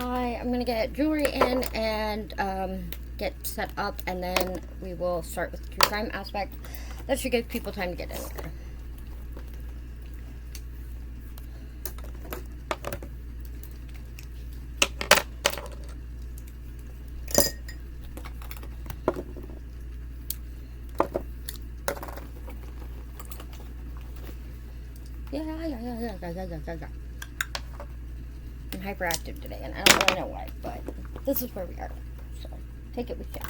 I'm going to get jewelry in and get set up, and then we will start with the true crime aspect. That should give people time to get in there. Yeah. I'm hyperactive today, and I don't really know why, but this is where we are. So, take it with you.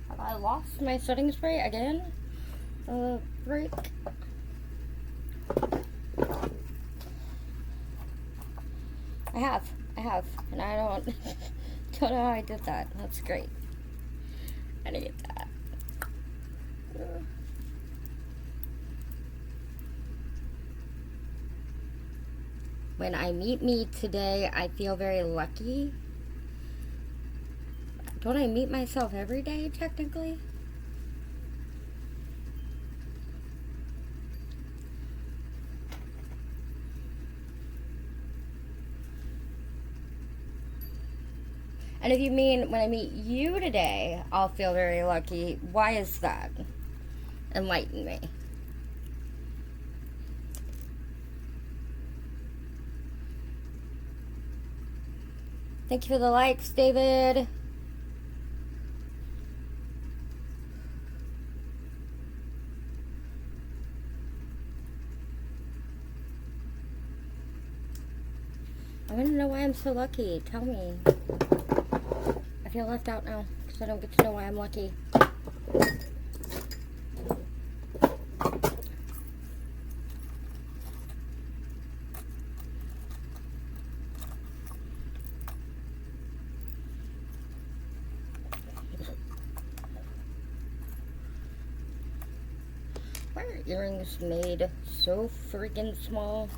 Have I lost my setting spray again? Break. I have, and I don't know how I did that. That's great. I need that. When I meet me today, I feel very lucky. Don't I meet myself every day, technically? And if you mean when I meet you today, I'll feel very lucky, why is that? Enlighten me. Thank you for the likes, David. I want to know why I'm so lucky. Tell me. I feel left out now because I don't get to know why I'm lucky. Why are earrings made so freaking small?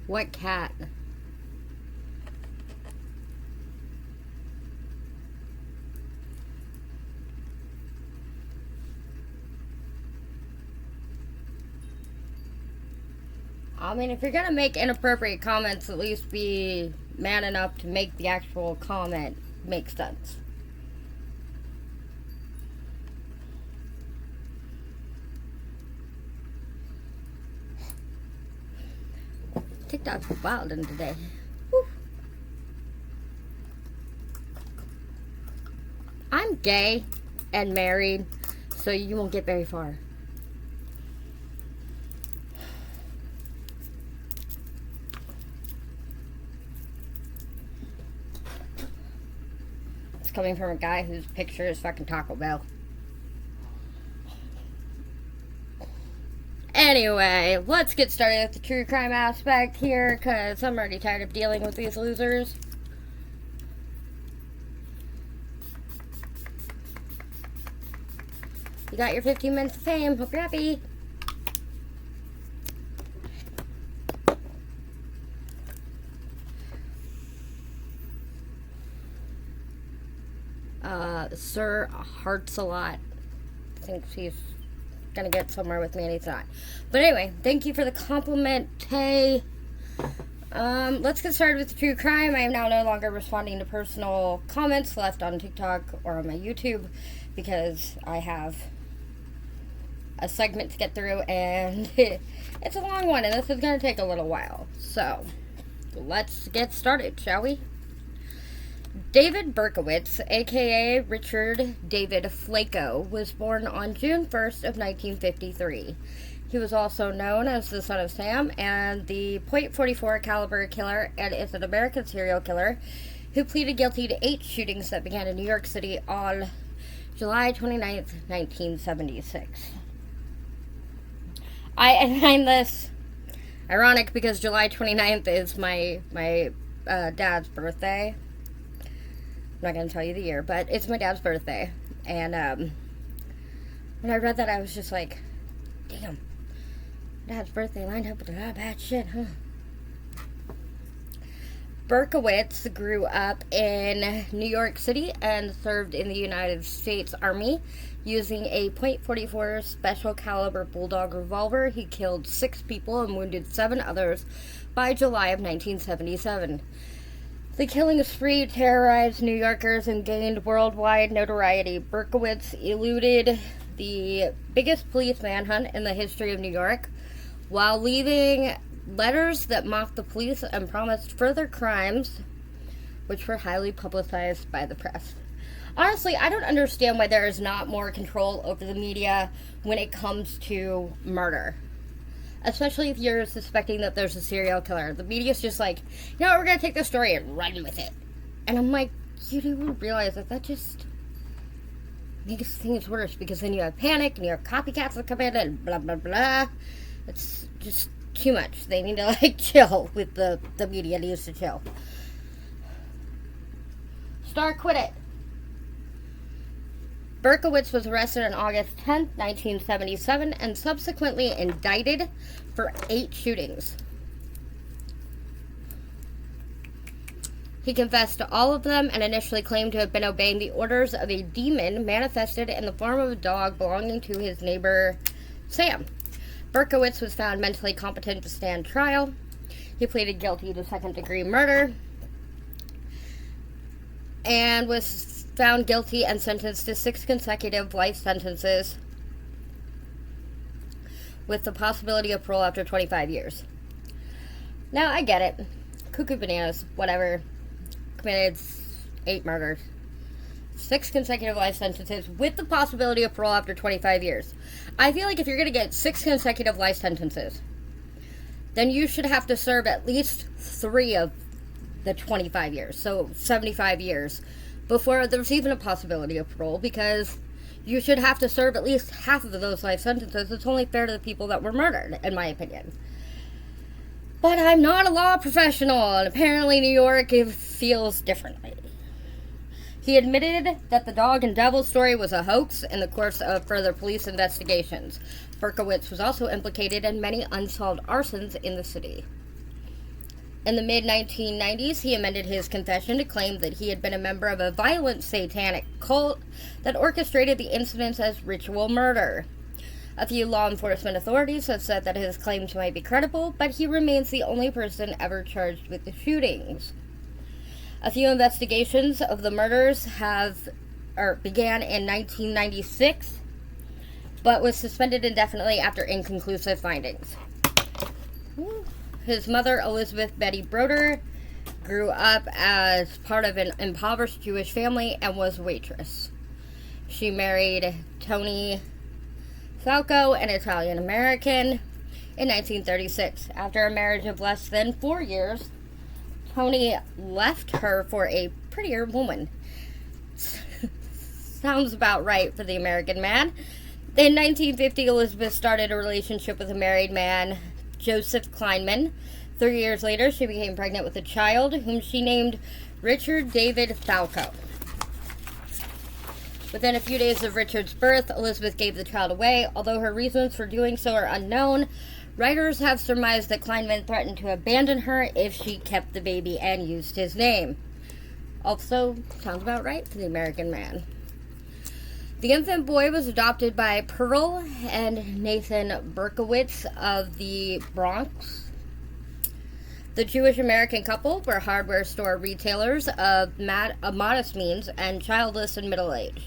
What cat? I mean, if you're gonna make inappropriate comments, at least be man enough to make the actual comment make sense. TikTok's wildin' today. Whew. I'm gay and married, so you won't get very far. It's coming from a guy whose picture is fucking Taco Bell. Anyway, let's get started with the true crime aspect here, because I'm already tired of dealing with these losers. You got your 15 minutes of fame. Hope you're happy. Sir Hearts a lot. Thinks he's gonna get somewhere with me and he's not. But anyway, thank you for the compliment, Tay. Let's get started with the true crime. I am now no longer responding to personal comments left on TikTok or on my YouTube because I have a segment to get through and it's a long one and this is gonna take a little while. So let's get started, shall we? David Berkowitz, aka Richard David Flacco, was born on June 1st of 1953. He was also known as the Son of Sam and the .44 caliber killer, and is an American serial killer who pleaded guilty to 8 shootings that began in New York City on July 29th, 1976. I find this ironic because July 29th is my dad's birthday. I'm not going to tell you the year, but it's my dad's birthday. And when I read that, I was just like, damn, dad's birthday lined up with a lot of bad shit, huh? Berkowitz grew up in New York City and served in the United States Army. Using a .44 special caliber bulldog revolver, he killed 6 people and wounded 7 others by July of 1977. The killing spree terrorized New Yorkers and gained worldwide notoriety. Berkowitz eluded the biggest police manhunt in the history of New York while leaving letters that mocked the police and promised further crimes, which were highly publicized by the press. Honestly, I don't understand why there is not more control over the media when it comes to murder. Especially if you're suspecting that there's a serial killer. The media's just like, you know what, we're going to take this story and run with it. And I'm like, you do realize that just makes things worse, because then you have panic and you have copycats that come in and blah, blah, blah. It's just too much. They need to, chill with the media needs to chill. Star quit it. Berkowitz was arrested on August 10th, 1977, and subsequently indicted for 8 shootings. He confessed to all of them and initially claimed to have been obeying the orders of a demon manifested in the form of a dog belonging to his neighbor, Sam. Berkowitz was found mentally competent to stand trial. He pleaded guilty to second-degree murder and was found guilty and sentenced to 6 consecutive life sentences with the possibility of parole after 25 years. Now, I get it. Cuckoo bananas, whatever. Committed 8 murders. 6 consecutive life sentences with the possibility of parole after 25 years. I feel like if you're going to get 6 consecutive life sentences, then you should have to serve at least 3 of the 25 years. So 75 years before there's even a possibility of parole, because you should have to serve at least half of those life sentences. It's only fair to the people that were murdered, in my opinion. But I'm not a law professional, and apparently New York feels differently. He admitted that the dog and devil story was a hoax in the course of further police investigations. Berkowitz was also implicated in many unsolved arsons in the city. In the mid-1990s, he amended his confession to claim that he had been a member of a violent satanic cult that orchestrated the incidents as ritual murder. A few law enforcement authorities have said that his claims might be credible, but he remains the only person ever charged with the shootings. A few investigations of the murders began in 1996, but was suspended indefinitely after inconclusive findings. His mother, Elizabeth Betty Broder, grew up as part of an impoverished Jewish family and was a waitress. She married Tony Falco, an Italian-American, in 1936. After a marriage of less than 4 years, Tony left her for a prettier woman. Sounds about right for the American man. In 1950, Elizabeth started a relationship with a married man, Joseph Kleinman. 3 years later, she became pregnant with a child, whom she named Richard David Falco. Within a few days of Richard's birth, Elizabeth gave the child away. Although her reasons for doing so are unknown, writers have surmised that Kleinman threatened to abandon her if she kept the baby and used his name. Also, sounds about right for the American man. The infant boy was adopted by Pearl and Nathan Berkowitz of the Bronx. The Jewish-American couple were hardware store retailers of modest means and childless and middle age.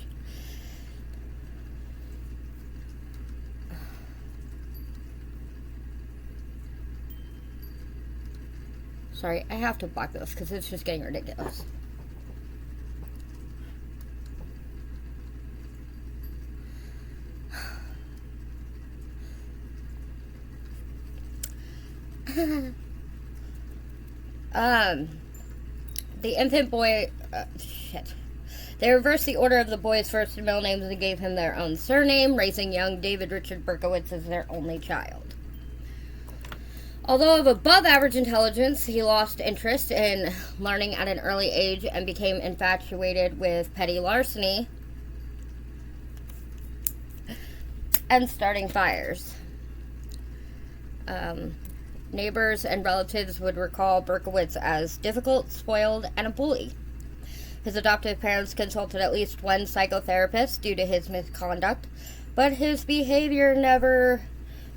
Sorry, I have to block this because it's just getting ridiculous. The infant boy, They reversed the order of the boy's first and middle names and gave him their own surname, raising young David Richard Berkowitz as their only child. Although of above average intelligence, he lost interest in learning at an early age and became infatuated with petty larceny and starting fires. Neighbors and relatives would recall Berkowitz as difficult, spoiled, and a bully. His adoptive parents consulted at least one psychotherapist due to his misconduct, but his behavior never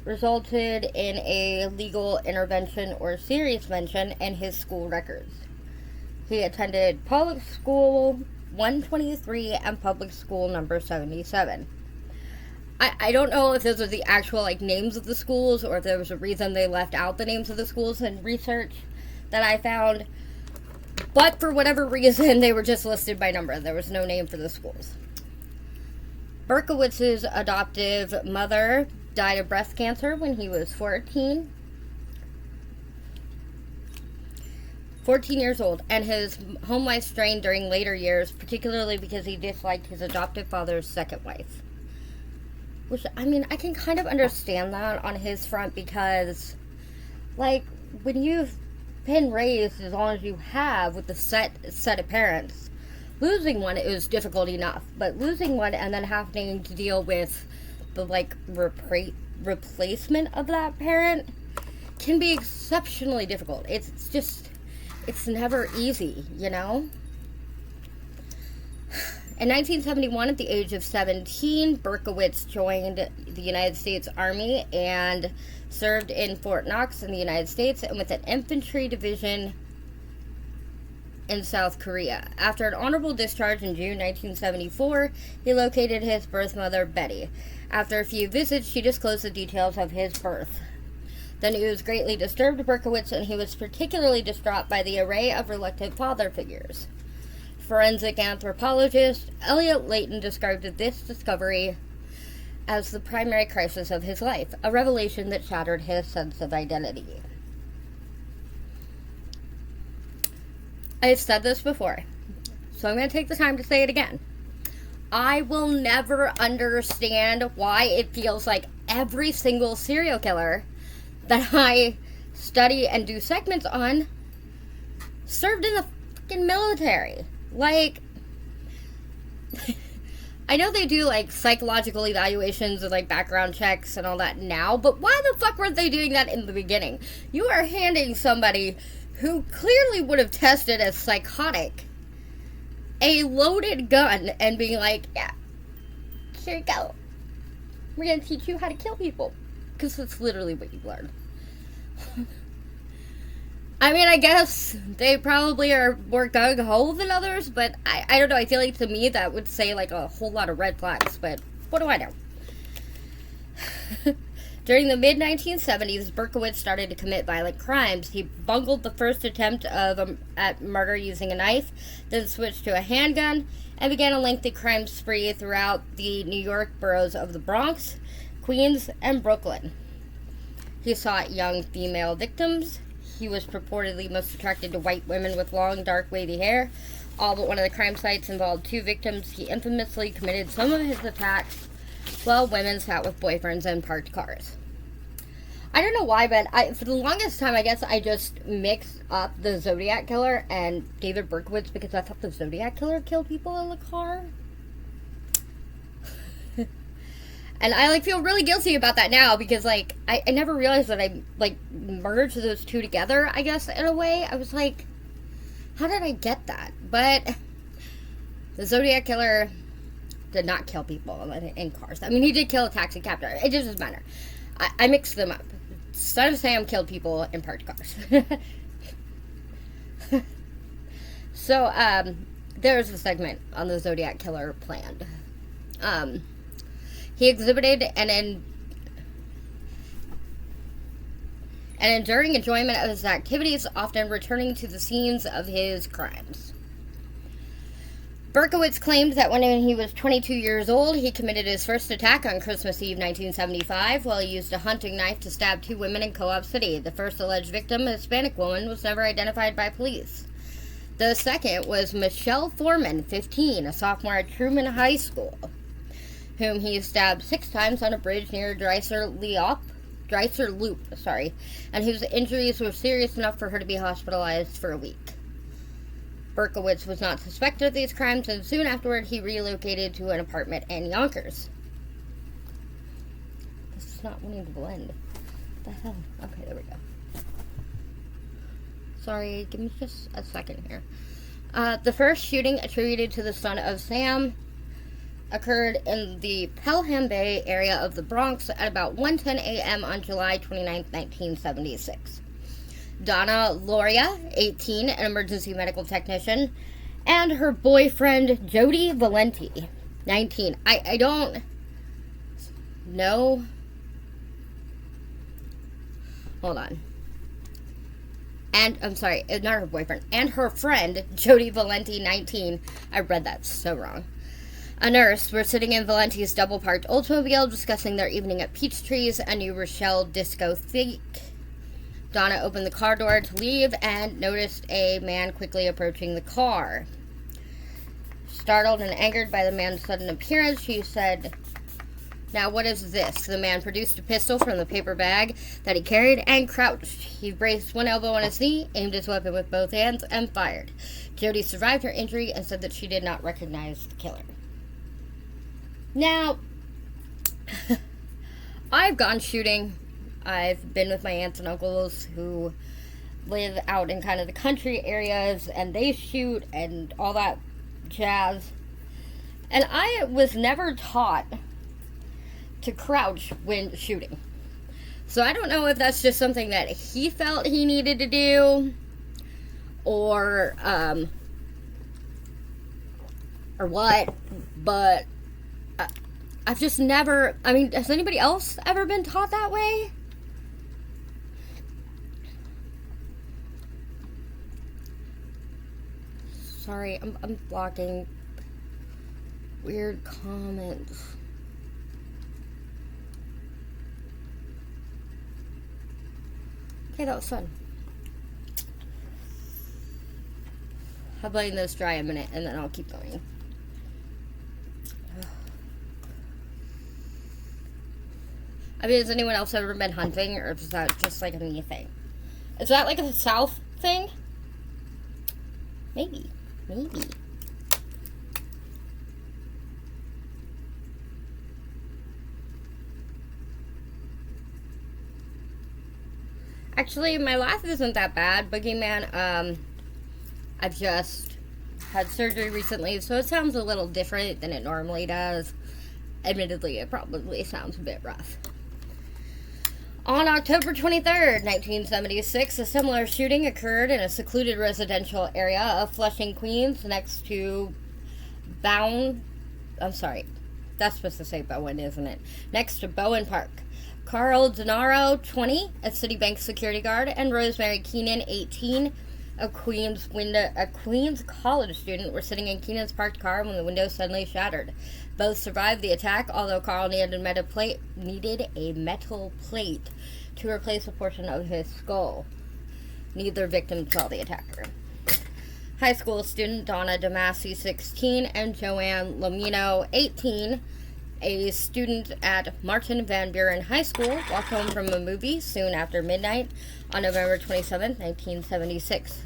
resulted in a legal intervention or serious mention in his school records. He attended public school 123 and public school number 77. I don't know if those are the actual names of the schools or if there was a reason they left out the names of the schools in research that I found. But for whatever reason, they were just listed by number. There was no name for the schools. Berkowitz's adoptive mother died of breast cancer when he was 14 years old, and his home life strained during later years, particularly because he disliked his adoptive father's second wife. Which, I mean, I can kind of understand that on his front because, when you've been raised as long as you have with the set of parents, losing one is difficult enough. But losing one and then having to deal with the, replacement of that parent can be exceptionally difficult. It's never easy, you know? In 1971, at the age of 17, Berkowitz joined the United States Army and served in Fort Knox in the United States and with an infantry division in South Korea. After an honorable discharge in June 1974, he located his birth mother, Betty. After a few visits, she disclosed the details of his birth. The news greatly disturbed Berkowitz, and he was particularly distraught by the array of reluctant father figures. Forensic anthropologist Elliot Layton described this discovery as the primary crisis of his life, a revelation that shattered his sense of identity. I've said this before, so I'm going to take the time to say it again. I will never understand why it feels like every single serial killer that I study and do segments on served in the fucking military. I know they do, psychological evaluations and, background checks and all that now, but why the fuck weren't they doing that in the beginning? You are handing somebody who clearly would have tested as psychotic a loaded gun and being like, yeah, here you go. We're going to teach you how to kill people. Because that's literally what you learn. I mean, I guess they probably are more gung-ho than others, but I don't know. I feel like to me that would say a whole lot of red flags, but what do I know? During the mid-1970s, Berkowitz started to commit violent crimes. He bungled the first attempt at murder using a knife, then switched to a handgun, and began a lengthy crime spree throughout the New York boroughs of the Bronx, Queens, and Brooklyn. He sought young female victims. He was purportedly most attracted to white women with long, dark, wavy hair. All but one of the crime sites involved 2 victims. He infamously committed some of his attacks while women sat with boyfriends in parked cars. I don't know why, but for the longest time, I guess I just mixed up the Zodiac Killer and David Berkowitz because I thought the Zodiac Killer killed people in the car. And I, feel really guilty about that now because, I never realized that I, merged those two together, I guess, in a way. I was like, how did I get that? But the Zodiac Killer did not kill people in cars. I mean, he did kill a taxi cab. It just doesn't matter. I mixed them up. Son of Sam killed people in parked cars. So, there's a segment on the Zodiac Killer planned. He exhibited an enduring enjoyment of his activities, often returning to the scenes of his crimes. Berkowitz claimed that when he was 22 years old, he committed his first attack on Christmas Eve 1975 while he used a hunting knife to stab 2 women in Co-op City. The first alleged victim, a Hispanic woman, was never identified by police. The second was Michelle Foreman, 15, a sophomore at Truman High School, whom he stabbed 6 times on a bridge near Dreiser Loop, and whose injuries were serious enough for her to be hospitalized for a week. Berkowitz was not suspected of these crimes, and soon afterward he relocated to an apartment in Yonkers. This is not wanting to blend. What the hell? Okay, there we go. Sorry, give me just a second here. The first shooting, attributed to the son of Sam, occurred in the Pelham Bay area of the Bronx at about 1:10 a.m. on July 29, 1976. Donna Loria, 18, an emergency medical technician, and her boyfriend, Jody Valenti, 19. I don't know. Hold on. And, I'm sorry, not her boyfriend, and her friend, Jody Valenti, 19. I read that so wrong. A nurse were sitting in Valenti's double-parked Oldsmobile discussing their evening at Peachtree's, a New Rochelle discotheque. Donna opened the car door to leave and noticed a man quickly approaching the car. Startled and angered by the man's sudden appearance, she said, "Now what is this?" The man produced a pistol from the paper bag that he carried and crouched. He braced one elbow on his knee, aimed his weapon with both hands, and fired. Jody survived her injury and said that she did not recognize the killer. Now, I've gone shooting. I've been with my aunts and uncles who live out in kind of the country areas, and they shoot and all that jazz. And I was never taught to crouch when shooting. So I don't know if that's just something that he felt he needed to do, or what, but I've just never, I mean, has anybody else ever been taught that way? Sorry, I'm blocking weird comments. Okay, that was fun. I'll letting this dry a minute and then I'll keep going. I mean, has anyone else ever been hunting, or is that just like a me thing? Is that like a South thing? Maybe. Actually, my laugh isn't that bad, Boogeyman. I've just had surgery recently, so it sounds a little different than it normally does. Admittedly, it probably sounds a bit rough. On October 23rd, 1976, a similar shooting occurred in a secluded residential area of Flushing, Queens, next to That's supposed to say Bowen, isn't it? Next to Bowen Park. Carl Denaro, 20, a Citibank security guard, and Rosemary Keenan, 18, a Queens college student, were sitting in Keenan's parked car when the window suddenly shattered. Both survived the attack, although Carl needed a metal plate to replace a portion of his skull. Neither victim saw the attacker. High school student Donna DeMasi, 16, and Joanne Lomino, 18, a student at Martin Van Buren High School, walked home from a movie soon after midnight on November 27, 1976.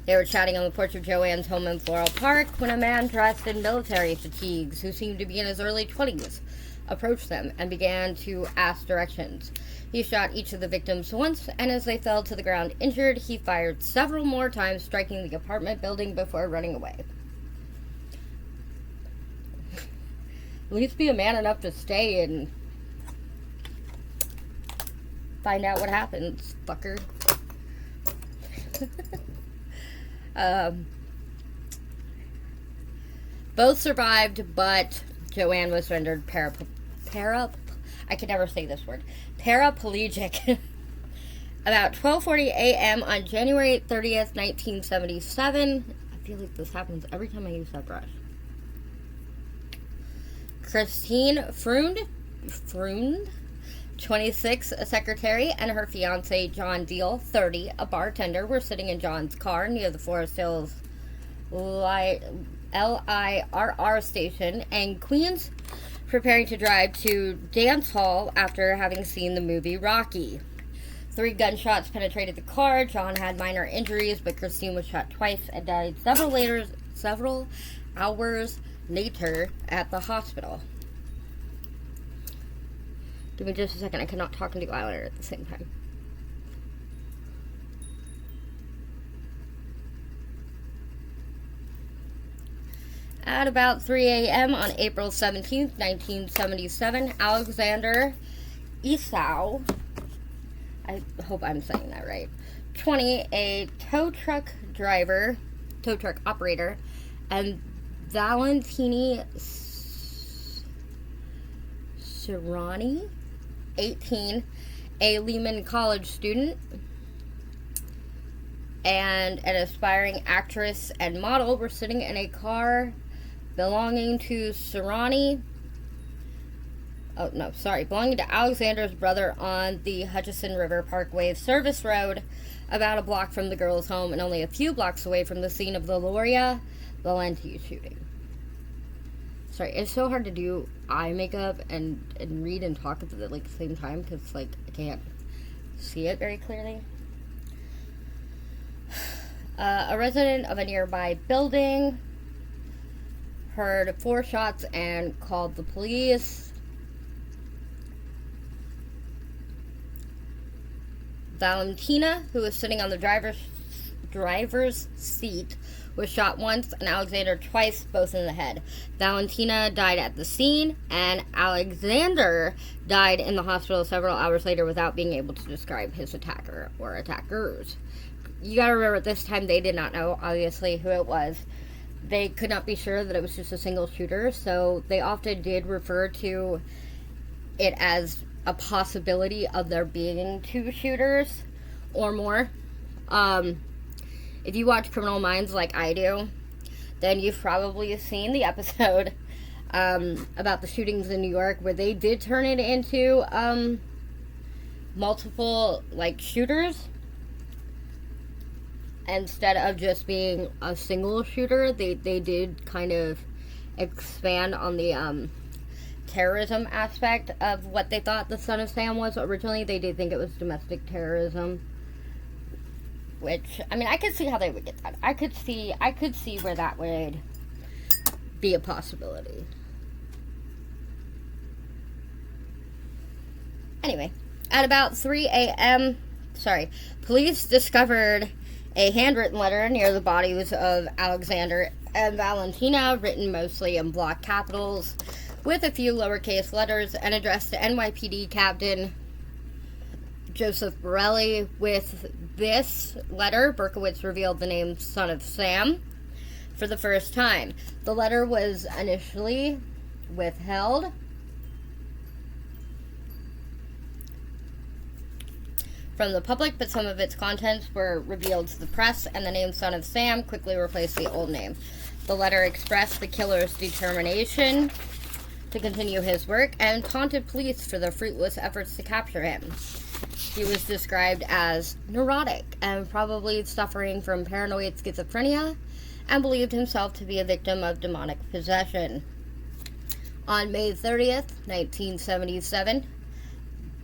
They were chatting on the porch of Joanne's home in Floral Park when a man dressed in military fatigues, who seemed to be in his early 20s, approached them and began to ask directions. He shot each of the victims once, and as they fell to the ground injured, he fired several more times, striking the apartment building before running away. At least be a man enough to stay and find out what happens, fucker. Both survived, but Joanne was rendered paraplegic. About 12:40 a.m. on January 30th, 1977. I feel like this happens every time I use that brush. Christine Freund, 26, a secretary, and her fiancé, John Deal, 30, a bartender, were sitting in John's car near the Forest Hills LIRR station in Queens, preparing to drive to dance hall after having seen the movie Rocky. 3 gunshots penetrated the car. John had minor injuries, but Christine was shot twice and died several hours later at the hospital. Give me just a second. I cannot talk and do eyeliner at the same time. At about 3 a.m. on April 17th, 1977, Alexander Esau, I hope I'm saying that right, 20, a tow truck operator, and Valentini Serrani, 18, a Lehman College student, and an aspiring actress and model were sitting in a car belonging to belonging to Alexander's brother on the Hutchison River Parkway service road, about a block from the girl's home and only a few blocks away from the scene of the Gloria Valenti shooting. Sorry, it's so hard to do eye makeup and read and talk at the same time because I can't see it very clearly. A resident of a nearby building heard 4 shots and called the police. Valentina, who was sitting on the driver's seat, was shot once and Alexander twice, both in the head. Valentina died at the scene, and Alexander died in the hospital several hours later without being able to describe his attacker or attackers. You gotta remember, at this time they did not know, obviously, who it was. They could not be sure that it was just a single shooter, so they often did refer to it as a possibility of there being 2 shooters or more. If you watch Criminal Minds like I do, then you've probably seen the episode about the shootings in New York where they did turn it into multiple shooters. Instead of just being a single shooter, they did kind of expand on the terrorism aspect of what they thought the Son of Sam was. Originally, they did think it was domestic terrorism, which, I mean, I could see how they would get that. I could see where that would be a possibility. Anyway, at about 3 a.m., police discovered a handwritten letter near the bodies of Alexander and Valentina, written mostly in block capitals, with a few lowercase letters, and addressed to NYPD Captain Joseph Borelli. With this letter, Berkowitz revealed the name Son of Sam for the first time. The letter was initially withheld from the public, but some of its contents were revealed to the press, and the name Son of Sam quickly replaced the old name. The letter expressed the killer's determination to continue his work and taunted police for their fruitless efforts to capture him. He was described as neurotic and probably suffering from paranoid schizophrenia, and believed himself to be a victim of demonic possession. On May 30th, 1977,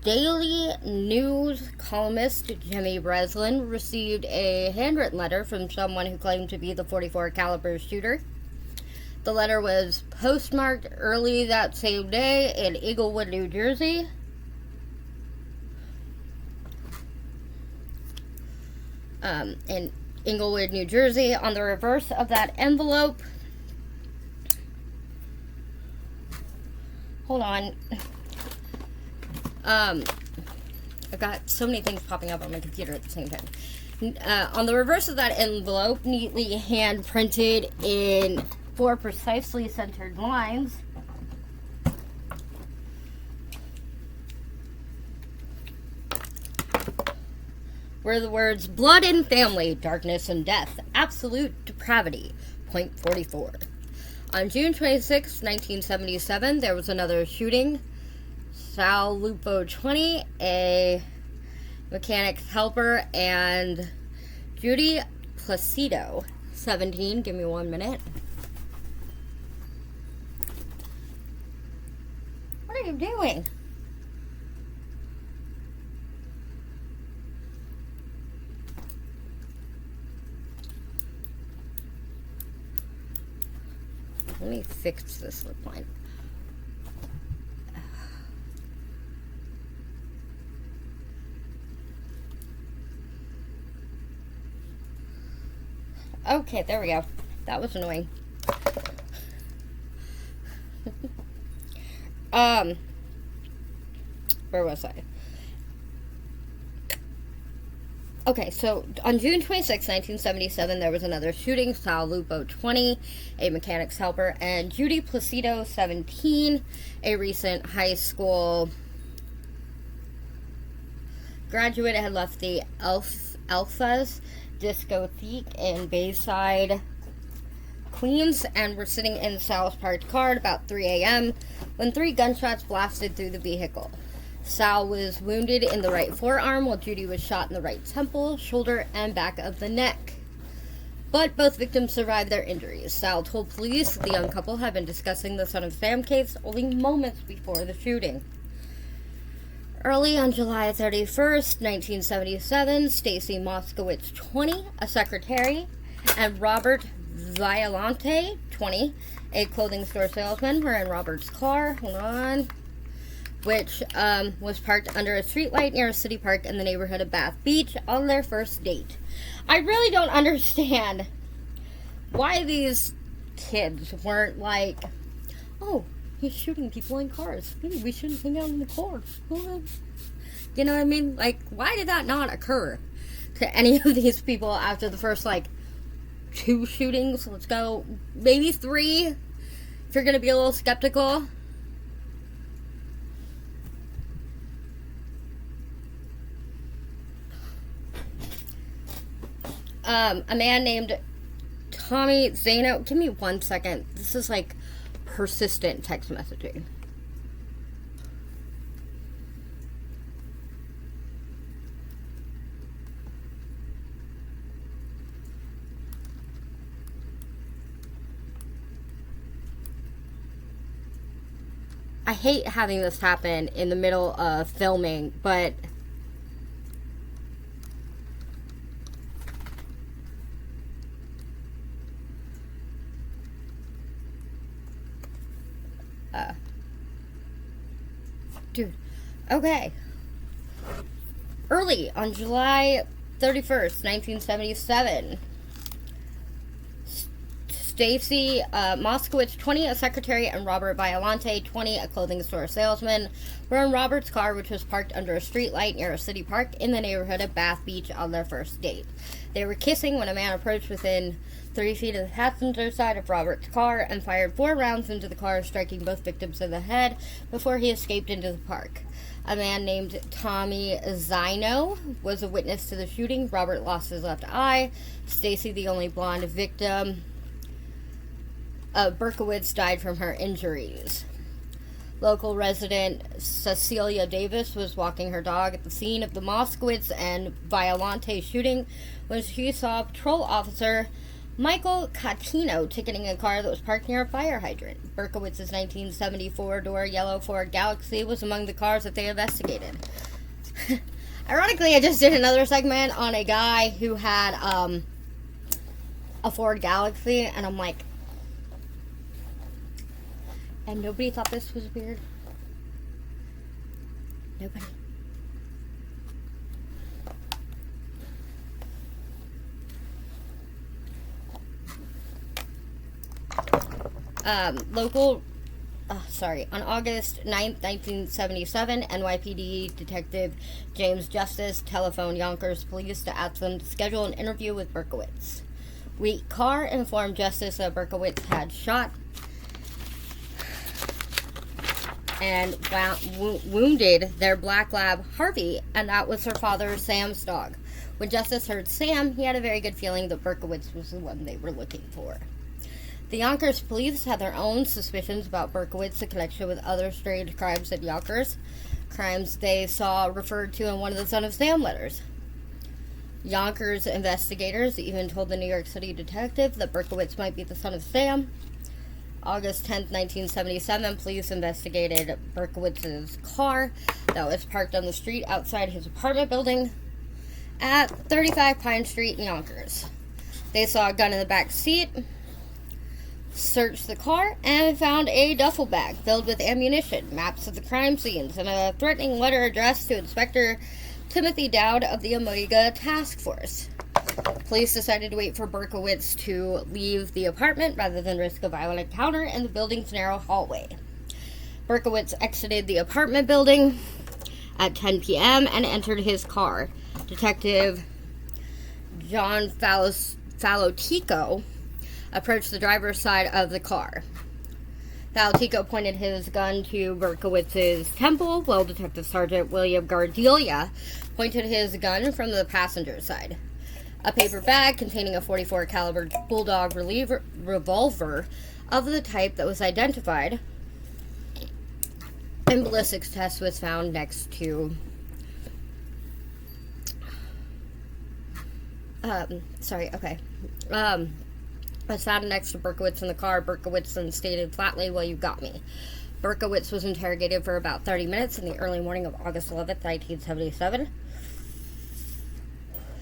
Daily News columnist Jimmy Breslin received a handwritten letter from someone who claimed to be the .44 caliber shooter. The letter was postmarked early that same day in Englewood, New Jersey. In Englewood, New Jersey. On the reverse of that envelope, hold on. I've got so many things popping up on my computer at the same time. On the reverse of that envelope, neatly hand printed in 4 precisely centered lines, were the words "blood and family, darkness and death, absolute depravity, .44. On June 26, 1977, there was another shooting. Sal Lupo 20, a mechanic's helper, and Judy Placido, 1917. Give me 1 minute. What are you doing? Let me fix this lip line. Okay, there we go. That was annoying. Where was I? Okay, so on June 26, 1977, there was another shooting. Sal Lupo, 20, a mechanic's helper, and Judy Placido, 17, a recent high school graduate, had left the Alphas discotheque in Bayside, Queens, and were sitting in Sal's parked car at about 3 a.m. when 3 gunshots blasted through the vehicle. Sal was wounded in the right forearm, while Judy was shot in the right temple, shoulder, and back of the neck. But both victims survived their injuries. Sal told police the young couple had been discussing the Son of Sam case only moments before the shooting. Early on July 31st, 1977, Stacy Moskowitz, 20, a secretary, and Robert Violante, 20, a clothing store salesman, were in Robert's car. Hold on. Which was parked under a streetlight near a city park in the neighborhood of Bath Beach on their first date. I really don't understand why these kids weren't like, oh, he's shooting people in cars. Maybe we shouldn't hang out in the car. You know what I mean? Like, why did that not occur to any of these people after the first, 2 shootings? Let's go, maybe 3, if you're going to be a little skeptical. A man named Tommy Zano. Give me 1 second. This is persistent text messaging. I hate having this happen in the middle of filming, but dude, okay. Early on July 31st, 1977, Stacy Moskowitz, 20, a secretary, and Robert Violante, 20, a clothing store salesman, were in Robert's car, which was parked under a streetlight near a city park in the neighborhood of Bath Beach on their first date. They were kissing when a man approached within 3 feet of the passenger side of Robert's car and fired 4 rounds into the car, striking both victims in the head before he escaped into the park. A man named Tommy Zino was a witness to the shooting. Robert lost his left eye. Stacy, the only blonde victim, Berkowitz, died from her injuries. Local resident Cecilia Davis was walking her dog at the scene of the Moskowitz and Violante shooting when she saw patrol officer Michael Catino ticketing a car that was parked near a fire hydrant. Berkowitz's 1974 yellow Ford Galaxy was among the cars that they investigated. Ironically, I just did another segment on a guy who had a Ford Galaxy, and I'm like, and nobody thought this was weird? Nobody. On August 9th, 1977, NYPD Detective James Justice telephoned Yonkers police to ask them to schedule an interview with Berkowitz. Wheat Carr informed Justice that Berkowitz had shot and wounded their black lab, Harvey, and that was her father, Sam's dog. When Justice heard Sam, he had a very good feeling that Berkowitz was the one they were looking for. The Yonkers police had their own suspicions about Berkowitz in connection with other strange crimes in Yonkers, crimes they saw referred to in one of the Son of Sam letters. Yonkers investigators even told the New York City detective that Berkowitz might be the son of Sam. August 10th, 1977, police investigated Berkowitz's car that was parked on the street outside his apartment building at 35 Pine Street in Yonkers. They saw a gun in the back seat, searched the car, and found a duffel bag filled with ammunition, maps of the crime scenes, and a threatening letter addressed to Inspector Timothy Dowd of the Omega Task Force. Police decided to wait for Berkowitz to leave the apartment rather than risk a violent encounter in the building's narrow hallway. Berkowitz exited the apartment building at 10 p.m. and entered his car. Detective John Falotico approached the driver's side of the car. Falotico pointed his gun to Berkowitz's temple, while Detective Sergeant William Gardelia pointed his gun from the passenger side. A paper bag containing a .44 caliber bulldog revolver of the type that was identified in ballistics test was found next to was found next to Berkowitz in the car. Berkowitz then stated flatly, "Well, you got me." Berkowitz was interrogated for about 30 minutes in the early morning of August 11th, 1977.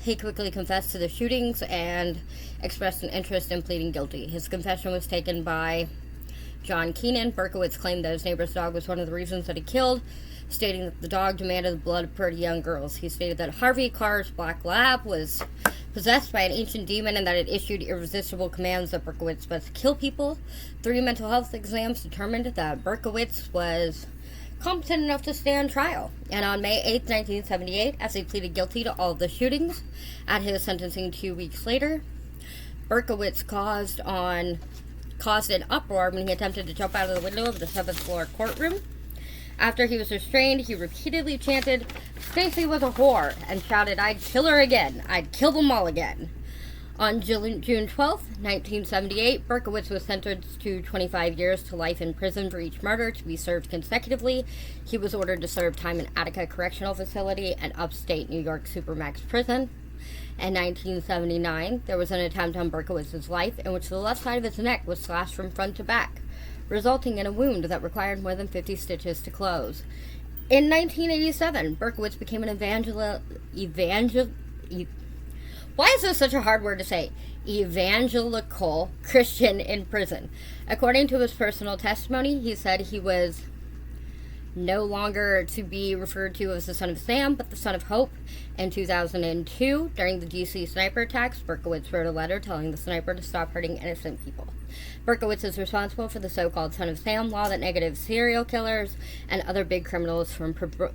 He quickly confessed to the shootings and expressed an interest in pleading guilty. His confession was taken by John Keenan. Berkowitz claimed that his neighbor's dog was one of the reasons that he killed, stating that the dog demanded the blood of pretty young girls. He stated that Harvey Carr's black lab was possessed by an ancient demon and that it issued irresistible commands that Berkowitz must kill people. 3 mental health exams determined that Berkowitz was competent enough to stand trial. And on May 8, 1978, as he pleaded guilty to all of the shootings, at his sentencing 2 weeks later, Berkowitz caused an uproar when he attempted to jump out of the window of the 7th floor courtroom. After he was restrained, he repeatedly chanted, "Stacy was a whore," and shouted, "I'd kill her again. I'd kill them all again." On June 12, 1978, Berkowitz was sentenced to 25 years to life in prison for each murder to be served consecutively. He was ordered to serve time in Attica Correctional Facility and upstate New York Supermax Prison. In 1979, there was an attempt on Berkowitz's life in which the left side of his neck was slashed from front to back, resulting in a wound that required more than 50 stitches to close. In 1987, Berkowitz became an why is this such a hard word to say? Evangelical Christian in prison. According to his personal testimony, he said he was no longer to be referred to as the son of Sam, but the son of Hope. In 2002, during the DC sniper attacks, Berkowitz wrote a letter telling the sniper to stop hurting innocent people. Berkowitz is responsible for the so-called son of Sam law that negates serial killers and other big criminals from profiting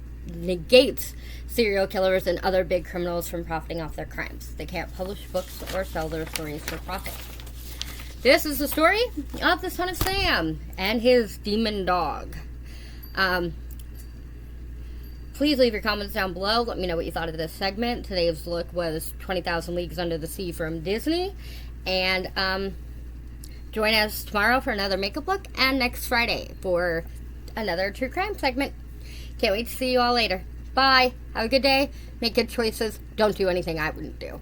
off their crimes. They can't publish books or sell their stories for profit. This is the story of the son of Sam and his demon dog. Please leave your comments down below. Let me know what you thought of this segment. Today's look was 20,000 Leagues Under the Sea from Disney. And join us tomorrow for another makeup look, and next Friday for another true crime segment. Can't wait to see you all later. Bye. Have a good day. Make good choices. Don't do anything I wouldn't do.